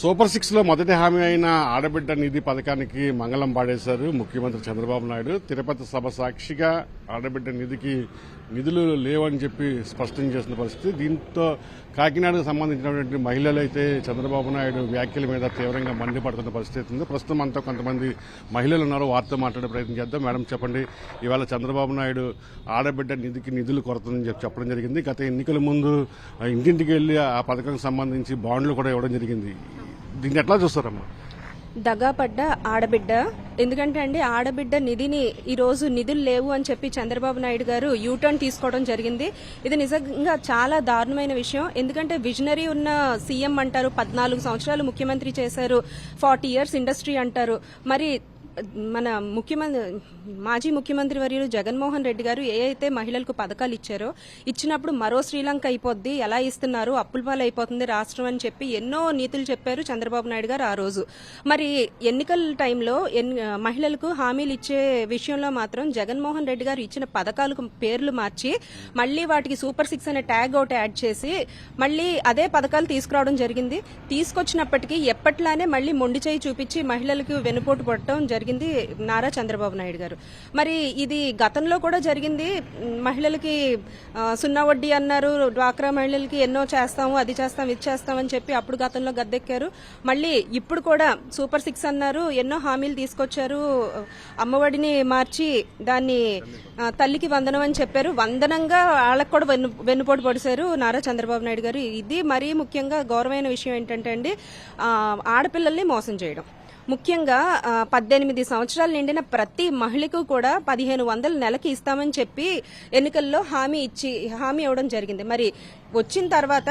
Super six లో మొదటి హామీ అయిన ఆడబిడ్డ నిధి పథకానికి మంగళం పాడేశారు ముఖ్యమంత్రి చంద్రబాబు నాయుడు. తిరుపతి సభ సాక్షిగా ఆడబిడ్డ నిధికి నిధులు లేవని చెప్పి స్పష్టం చేసిన పరిస్థితి. దీంతో కాకినాడకు సంబంధించినటువంటి మహిళలు అయితే చంద్రబాబు నాయుడు వ్యాఖ్యల మీద తీవ్రంగా మండిపడుతున్న పరిస్థితి ఉంది. ప్రస్తుతం అంతా కొంతమంది మహిళలు ఉన్నారు, వారితో మాట్లాడే ప్రయత్నం చేద్దాం. మేడం చెప్పండి, ఇవాళ చంద్రబాబు నాయుడు ఆడబిడ్డ నిధికి నిధులు కొరతని చెప్పడం జరిగింది. గత ఎన్నికల ముందు ఇంటింటికి వెళ్లి ఆ పథకానికి సంబంధించి బాండ్లు కూడా ఇవ్వడం జరిగింది. దీన్ని ఎట్లా చూస్తారమ్మా? దగాపడ్డ ఆడబిడ్డ. ఎందుకంటే అండి, ఆడబిడ్డ నిధిని ఈ రోజు నిధులు లేవు అని చెప్పి చంద్రబాబు నాయుడు గారు యూటర్న్ తీసుకోవడం జరిగింది. ఇది నిజంగా చాలా దారుణమైన విషయం. ఎందుకంటే విజనరీ ఉన్న సీఎం అంటారు, 14 సంవత్సరాలు ముఖ్యమంత్రి చేశారు, 40 years ఇండస్ట్రీ అంటారు. మరి మన మాజీ ముఖ్యమంత్రి వర్యులు జగన్మోహన్ రెడ్డి గారు ఏ అయితే మహిళలకు పథకాలు ఇచ్చారో, ఇచ్చినప్పుడు మరో శ్రీలంక అయిపోద్ది, ఎలా ఇస్తున్నారు, అప్పుల పాలు అయిపోతుంది రాష్ట్రం అని చెప్పి ఎన్నో నీతులు చెప్పారు చంద్రబాబు నాయుడు గారు ఆ రోజు. మరి ఎన్నికల టైంలో మహిళలకు హామీలు ఇచ్చే విషయంలో మాత్రం జగన్మోహన్ రెడ్డి గారు ఇచ్చిన పథకాలకు పేర్లు మార్చి మళ్లీ వాటికి సూపర్ సిక్స్ అనే ట్యాగ్ ఒకటి యాడ్ చేసి మళ్లీ అదే పథకాలు తీసుకురావడం జరిగింది. తీసుకొచ్చినప్పటికీ ఎప్పట్లానే మళ్లీ మొండి చేయి చూపించి మహిళలకు వెనుపోటు పడటం జరిగింది నారా చంద్రబాబు నాయుడు గారు. మరి ఇది గతంలో కూడా జరిగింది. మహిళలకి సున్నా వడ్డీ అన్నారు, డ్వాక్రా మహిళలకి ఎన్నో చేస్తాము, అది చేస్తాం, ఇది చేస్తామని చెప్పి అప్పుడు గతంలో గద్దెక్కారు. మళ్ళీ ఇప్పుడు కూడా సూపర్ సిక్స్ అన్నారు, ఎన్నో హామీలు తీసుకొచ్చారు. అమ్మఒడిని మార్చి దాన్ని తల్లికి వందనం అని చెప్పారు. వందనంగా వాళ్ళకు కూడా వెన్నుపోటు పొడిశారు నారా చంద్రబాబు నాయుడు గారు. ఇది మరీ ముఖ్యంగా గౌరవమైన విషయం ఏంటంటే అండి, ఆడపిల్లల్ని మోసం చేయడం. ముఖ్యంగా 18 సంవత్సరాలు నిండిన ప్రతి మహిళకు కూడా 1500 నెలకి ఇస్తామని చెప్పి ఎన్నికల్లో హామీ ఇవ్వడం జరిగింది. మరి వచ్చిన తర్వాత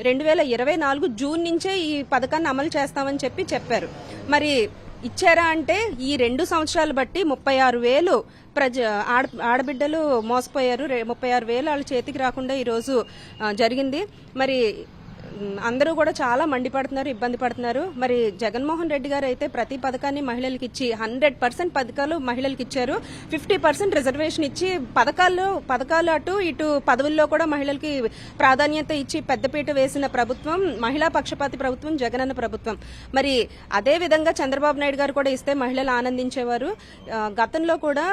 2024 జూన్ నుంచే ఈ పథకాన్ని అమలు చేస్తామని చెప్పి చెప్పారు. మరి ఇచ్చారా అంటే ఈ 2 సంవత్సరాలు బట్టి 36,000 ఆడబిడ్డలు మోసపోయారు. 36,000 వాళ్ళ చేతికి రాకుండా ఈరోజు జరిగింది. మరి అందరూ కూడా చాలా మండిపడుతున్నారు, ఇబ్బంది పడుతున్నారు. మరి జగన్మోహన్ రెడ్డి గారు అయితే ప్రతి పథకాన్ని మహిళలకు ఇచ్చి 100% పథకాలు మహిళలకు ఇచ్చారు. 50% రిజర్వేషన్ ఇచ్చి పథకాలు అటు ఇటు పదవుల్లో కూడా మహిళలకి ప్రాధాన్యత ఇచ్చి పెద్దపీట వేసిన ప్రభుత్వం మహిళా పక్షపాతి ప్రభుత్వం జగనన్న ప్రభుత్వం. మరి అదే విధంగా చంద్రబాబు నాయుడు గారు కూడా ఇస్తే మహిళలు ఆనందించేవారు. గతంలో కూడా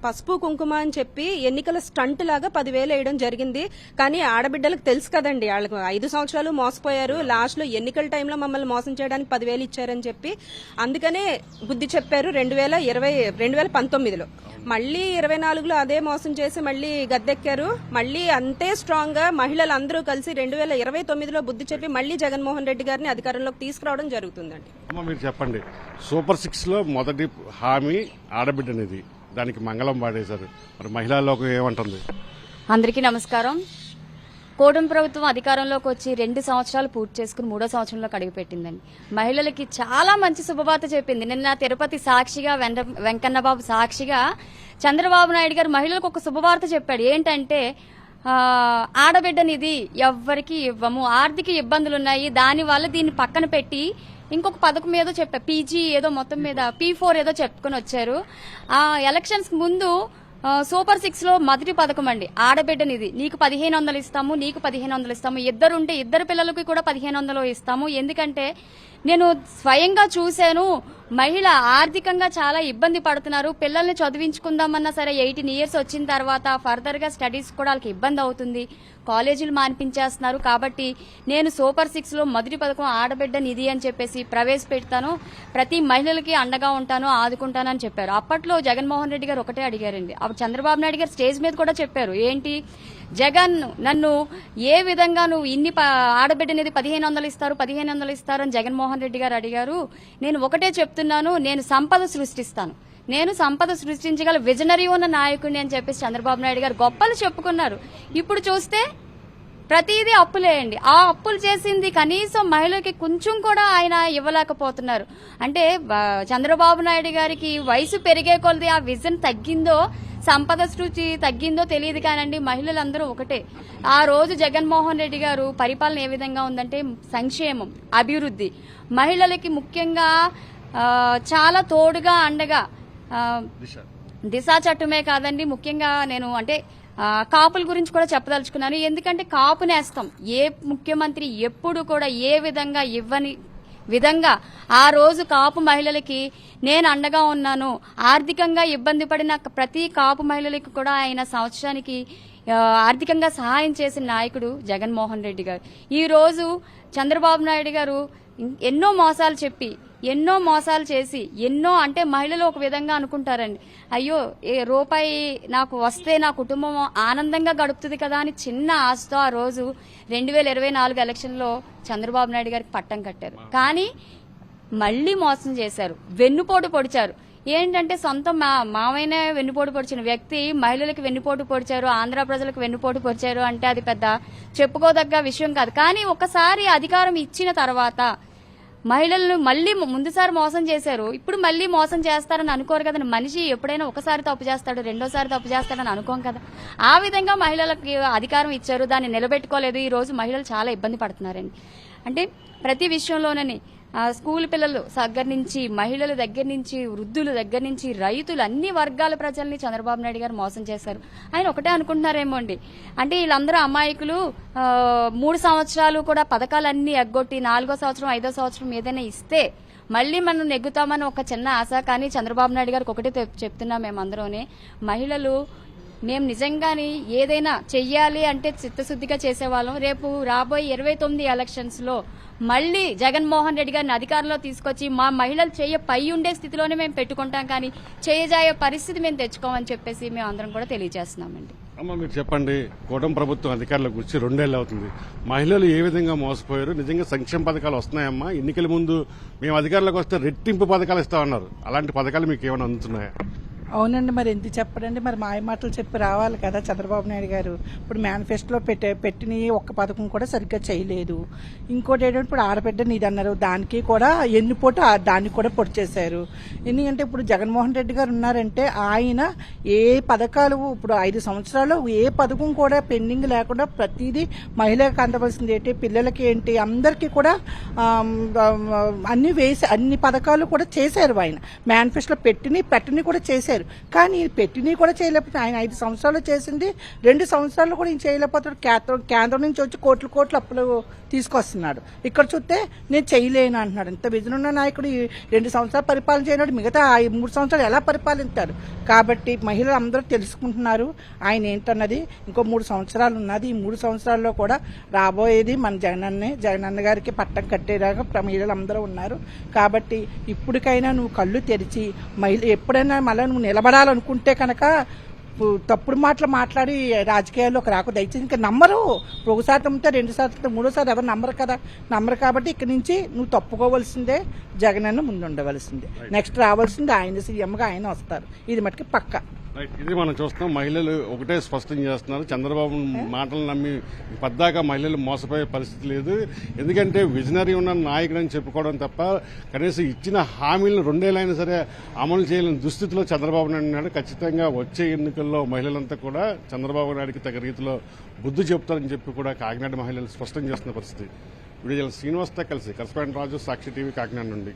పసుపు కుంకుమ అని చెప్పి ఎన్నికల స్టంట్ లాగా 10,000 వేయడం జరిగింది. కానీ ఆడబిడ్డలకు తెలుసు కదండి, వాళ్ళకు 5 సంవత్సరాలు మోసపోయారు. లాస్ట్ లో ఎన్నికల టైంలో మమ్మల్ని మోసం చేయడానికి 10,000 ఇచ్చారని చెప్పి అందుకనే బుద్ధి చెప్పారు 2019లో. మళ్లీ 24లో అదే మోసం చేసి మళ్లీ గద్దెక్కారు. మళ్లీ అంతే స్ట్రాంగ్ గా మహిళలందరూ కలిసి 2029లో బుద్ధి చెప్పి మళ్లీ జగన్మోహన్ రెడ్డి గారిని అధికారంలోకి తీసుకురావడం జరుగుతుందండి. మీరు చెప్పండి, సూపర్ సిక్స్ లో మొదటి హామీ ఆడబిడ్డ నిధి, దానికి మంగళం పాడేశారు. మరి మహిళా లోకం ఏమంటుంది? అందరికీ నమస్కారం. కూటమి ప్రభుత్వం అధికారంలోకి వచ్చి 2 సంవత్సరాలు పూర్తి చేసుకుని 3వ సంవత్సరంలోకి అడుగుపెట్టిందండి. మహిళలకి చాలా మంచి శుభవార్త చెప్పింది. నిన్న తిరుపతి సాక్షిగా, వెంకన్నబాబు సాక్షిగా చంద్రబాబు నాయుడు గారు మహిళలకు ఒక శుభవార్త చెప్పాడు. ఏంటంటే ఆడబిడ్డ నిధి ఎవ్వరికి ఇవ్వము, ఆర్థిక ఇబ్బందులున్నాయి, దానివల్ల దీన్ని పక్కన పెట్టి ఇంకొక పథకం ఏదో చెప్పారు, పీజీ ఏదో మొత్తం మీద P4 ఏదో చెప్పుకొని వచ్చారు. ఆ ఎలక్షన్స్ ముందు సూపర్ సిక్స్ లో మొదటి పథకం అండి ఆడబిడ్డ నిధి. నీకు 1500 ఇస్తాము, నీకు 1500 ఇస్తాము, ఇద్దరుంటే ఇద్దరు పిల్లలకి కూడా 1500 ఇస్తాము. ఎందుకంటే నేను స్వయంగా చూశాను, మహిళ ఆర్థికంగా చాలా ఇబ్బంది పడుతున్నారు. పిల్లల్ని చదివించుకుందామన్నా సరే 18 years వచ్చిన తర్వాత ఫర్దర్ గా స్టడీస్ కూడా వాళ్ళకి ఇబ్బంది అవుతుంది, కాలేజీలు మానిపించేస్తున్నారు. కాబట్టి నేను సూపర్ సిక్స్ లో మొదటి పథకం ఆడబిడ్డ నిధి అని చెప్పేసి ప్రవేశపెడతాను, ప్రతి మహిళలకి అండగా ఉంటాను, ఆదుకుంటాను అని చెప్పారు. అప్పట్లో జగన్మోహన్ రెడ్డి గారు ఒకటే అడిగారండి. అప్పుడు చంద్రబాబు నాయుడు గారు స్టేజ్ మీద కూడా చెప్పారు, ఏంటి జగన్ నన్ను ఏ విధంగా నువ్వు ఇన్ని ఆడబిడ్డ నిధి 1500 ఇస్తారు అని జగన్మోహన్ రెడ్డి గారు అడిగారు. నేను ఒకటే చెప్తున్నాను, నేను సంపద సృష్టిస్తాను, నేను సంపద సృష్టించగల విజనరీ ఉన్న నాయకుడిని అని చెప్పేసి చంద్రబాబు నాయుడు గారు గొప్పలు చెప్పుకున్నారు. ఇప్పుడు చూస్తే ప్రతిదీ అప్పులేయండి. ఆ అప్పులు చేసింది కనీసం మహిళలకి కొంచెం కూడా ఆయన ఇవ్వలేకపోతున్నారు. అంటే చంద్రబాబు నాయుడు గారికి వయసు పెరిగే కొలది ఆ విజన్ తగ్గిందో, సంపద సృష్టి తగ్గిందో తెలియదు కానండి, మహిళలందరూ ఒకటే. ఆ రోజు జగన్మోహన్ రెడ్డి గారు పరిపాలన ఏ విధంగా ఉందంటే సంక్షేమం, అభివృద్ధి, మహిళలకి ముఖ్యంగా చాలా తోడుగా అండగా దిశ చట్టమే కాదండి, ముఖ్యంగా నేను అంటే కాపుల గురించి కూడా చెప్పదలుచుకున్నాను. ఎందుకంటే కాపు నేస్తం ఏ ముఖ్యమంత్రి ఎప్పుడు కూడా ఏ విధంగా ఇవ్వని విధంగా ఆ రోజు కాపు మహిళలకి నేను అండగా ఉన్నాను. ఆర్థికంగా ఇబ్బంది పడిన ప్రతి కాపు మహిళలకి కూడా ఆయన సంవత్సరానికి ఆర్థికంగా సహాయం చేసిన నాయకుడు జగన్మోహన్ రెడ్డి గారు. ఈ రోజు చంద్రబాబు నాయుడు గారు ఎన్నో మోసాలు చెప్పి ఎన్నో మోసాలు చేసి ఎన్నో అంటే మహిళలు ఒక విధంగా అనుకుంటారండి, అయ్యో ఏ రూపాయి నాకు వస్తే నా కుటుంబం ఆనందంగా గడుపుతుంది కదా అని చిన్న ఆశతో ఆ రోజు 2024 ఎలక్షన్లో చంద్రబాబు నాయుడు గారికి పట్టం కట్టారు. కానీ మళ్లీ మోసం చేశారు, వెన్నుపోటు పొడిచారు. ఏంటంటే సొంత మావైన వెన్నుపోటు పొడిచిన వ్యక్తి మహిళలకు వెన్నుపోటు పొడిచారు, ఆంధ్ర ప్రజలకు వెన్నుపోటు పొడిచారు అంటే అది పెద్ద చెప్పుకోదగ్గ విషయం కాదు. కానీ ఒకసారి అధికారం ఇచ్చిన తర్వాత మహిళలను మళ్లీ ముందుసారి మోసం చేశారు, ఇప్పుడు మళ్లీ మోసం చేస్తారని అనుకోరు కదండి. మనిషి ఎప్పుడైనా ఒకసారి తప్పు చేస్తాడు, రెండోసారి తప్పు చేస్తాడని అనుకోం కదా. ఆ విధంగా మహిళలకు అధికారం ఇచ్చారు, దాన్ని నిలబెట్టుకోలేదు. ఈ రోజు మహిళలు చాలా ఇబ్బంది పడుతున్నారండి. అంటే ప్రతి విషయంలోనని స్కూల్ పిల్లలు దగ్గర నుంచి మహిళల దగ్గర నుంచి వృద్ధుల దగ్గర నుంచి రైతులు అన్ని వర్గాల ప్రజల్ని చంద్రబాబు నాయుడు గారు మోసం చేశారు. ఆయన ఒకటే అనుకుంటున్నారేమో అండి, అంటే వీళ్ళందరూ అమాయకులు 3 సంవత్సరాలు కూడా పథకాలన్నీ ఎగ్గొట్టి 4వ సంవత్సరం 5వ సంవత్సరం ఏదైనా ఇస్తే మళ్లీ మనం నెగ్గుతామని ఒక చిన్న ఆశ. కానీ చంద్రబాబు నాయుడు గారికి ఒకటే చెప్తున్నాం మేమందరూనే, మహిళలు మేము నిజంగానే ఏదైనా చెయ్యాలి అంటే చిత్తశుద్దిగా చేసేవాళ్ళం. రేపు రాబోయే 29 ఎలక్షన్స్ లో మళ్లీ జగన్మోహన్ రెడ్డి గారిని అధికారంలో తీసుకొచ్చి మా మహిళలు పై ఉండే స్థితిలోనే మేము పెట్టుకుంటాం, కానీ చేయజాయే పరిస్థితి మేము తెచ్చుకోమని చెప్పేసి మేము అందరం కూడా తెలియజేస్తున్నామండి. అమ్మ మీరు చెప్పండి, కూటమి ప్రభుత్వం అధికారంలోకి వచ్చి 2 ఏళ్ళు అవుతుంది, మహిళలు ఏ విధంగా మోసపోయారు? నిజంగా సంక్షేమ పథకాలు వస్తున్నాయమ్మా? ఎన్నికల ముందు మేము అధికారంలోకి వస్తే రెట్టింపు పథకాలు ఇస్తామన్నారు, అలాంటి పథకాలు మీకు ఏమైనా అందుతున్నాయా? అవునండి, మరి ఎందుకు చెప్పడండి, మరి మాయ మాటలు చెప్పి రావాలి కదా చంద్రబాబు నాయుడు గారు. ఇప్పుడు మేనిఫెస్టోలో పెట్టిన ఒక్క పథకం కూడా సరిగ్గా చేయలేదు. ఇంకోటి ఏంటంటే ఇప్పుడు ఆడబిడ్డ నీది అన్నారు, దానికి కూడా ఎన్నిపోటు దానికి కూడా పొడి చేశారు. ఎందుకంటే ఇప్పుడు జగన్మోహన్ రెడ్డి గారు ఉన్నారంటే ఆయన ఏ పథకాలు ఇప్పుడు 5 సంవత్సరాలు ఏ పథకం కూడా పెండింగ్ లేకుండా ప్రతిదీ మహిళలకు అందవలసింది ఏంటి, పిల్లలకి ఏంటి, అందరికీ కూడా అన్ని వేసి అన్ని పథకాలు కూడా చేశారు. ఆయన మేనిఫెస్టోలో పెట్టినవి కూడా చేశారు. కానీ పెట్టినవి కూడా చేయలేకపోతే ఆయన 5 సంవత్సరాలు చేసింది 2 సంవత్సరాలు కూడా ఈయన చేయలేకపోతాడు. కేంద్రం నుంచి వచ్చి కోట్లు అప్పులు తీసుకొస్తున్నాడు. ఇక్కడ చూస్తే నేను చేయలేను అంటున్నాడు. ఇంత విజన్ ఉన్న నాయకుడు 2 సంవత్సరాలు పరిపాలన చేయనాడు, మిగతా 3 సంవత్సరాలు ఎలా పరిపాలిస్తాడు? కాబట్టి మహిళలు అందరూ తెలుసుకుంటున్నారు ఆయన ఏంటన్నది. ఇంకో 3 సంవత్సరాలు ఉన్నది. ఈ 3 సంవత్సరాల్లో కూడా రాబోయేది మన జగనన్న గారికి పట్టం కట్టేలాగా మహిళలు అందరూ ఉన్నారు. కాబట్టి ఇప్పటికైనా నువ్వు కళ్ళు తెరిచి ఎప్పుడైనా మళ్ళీ నువ్వు నిలబడాలనుకుంటే కనుక తప్పుడు మాటలు మాట్లాడి రాజకీయాల్లోకి రాకు దయచేసి. ఇంకా నమ్మరు, ఒకసారి నమ్మితే 2 సార్లు 3సారి ఎవరు నమ్మరు కాబట్టి ఇక్కడి నుంచి నువ్వు తప్పుకోవాల్సిందే, జగనన్న ముందు ఉండవలసిందే. నెక్స్ట్ రావాల్సిందే ఆయన, సీఎంగా ఆయన వస్తారు, ఇది మటుకు పక్కా. ఇది మనం చూస్తున్నాం, మహిళలు ఒకటే స్పష్టం చేస్తున్నారు, చంద్రబాబు మాటలు నమ్మి పద్దాకా మహిళలు మోసపోయే పరిస్థితి లేదు. ఎందుకంటే విజనరీ ఉన్న నాయకుడు అని చెప్పుకోవడం తప్ప కనీసం ఇచ్చిన హామీలను 2 ఏళ్ళైనా సరే అమలు చేయలేని దుస్థితిలో చంద్రబాబు నాయుడు ఉన్నాడు. ఖచ్చితంగా వచ్చే ఎన్నికల్లో మహిళలంతా కూడా చంద్రబాబు నాయుడికి తగ్గ రీతిలో బుద్ధి చెప్తారని చెప్పి కూడా కాకినాడ మహిళలు స్పష్టం చేస్తున్న పరిస్థితి. వీడియో శ్రీనివాస్తో కలిసి కరస్పాండెంట్ రాజు, సాక్షి టీవీ, కాకినాడ నుండి.